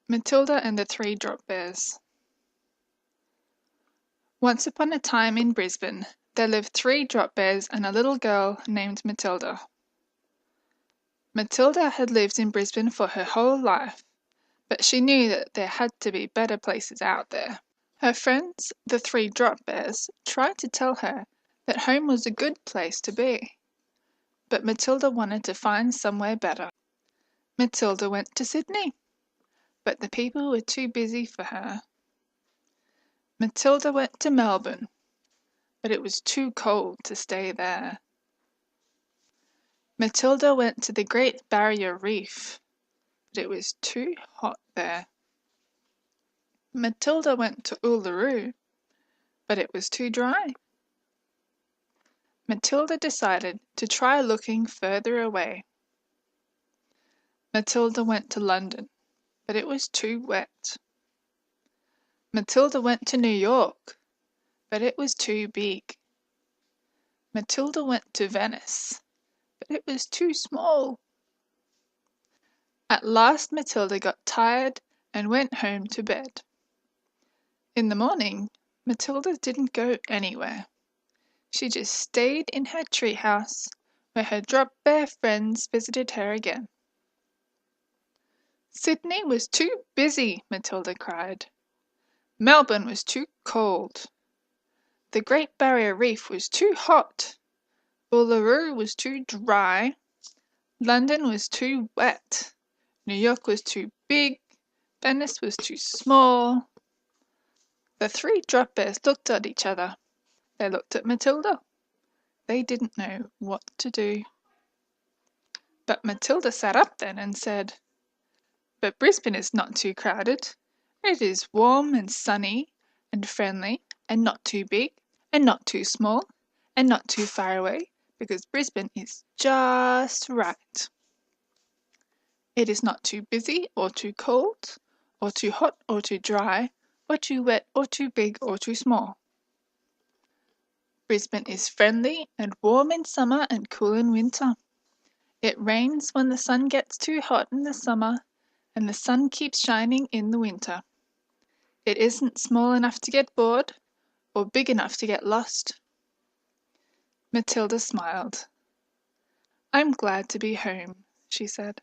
Matilda and the Three Drop Bears. Once upon a time in Brisbane, there lived three drop bears and a little girl named Matilda. Matilda had lived in Brisbane for her whole life, but she knew that there had to be better places out there. Her friends, the three drop bears, tried to tell her that home was a good place to be, but Matilda wanted to find somewhere better. Matilda went to Sydney, but the people were too busy for her. Matilda went to Melbourne, but it was too cold to stay there. Matilda went to the Great Barrier Reef, but it was too hot there. Matilda went to Uluru, but it was too dry. Matilda decided to try looking further away. Matilda went to London, but it was too wet. Matilda went to New York, but it was too big. Matilda went to Venice, but it was too small. At last Matilda got tired and went home to bed. In the morning, Matilda didn't go anywhere. She just stayed in her treehouse, where her drop bear friends visited her again. Sydney was too busy, Matilda cried. Melbourne was too cold. The Great Barrier Reef was too hot. Uluru was too dry. London was too wet. New York was too big. Venice was too small. The three drop bears looked at each other. They looked at Matilda. They didn't know what to do. But Matilda sat up then and said, "But Brisbane is not too crowded. It is warm and sunny and friendly and not too big and not too small and not too far away, because Brisbane is just right. It is not too busy or too cold or too hot or too dry or too wet or too big or too small. Brisbane is friendly and warm in summer and cool in winter. It rains when the sun gets too hot in the summer, and the sun keeps shining in the winter. It isn't small enough to get bored or big enough to get lost." Matilda smiled. "I'm glad to be home," she said.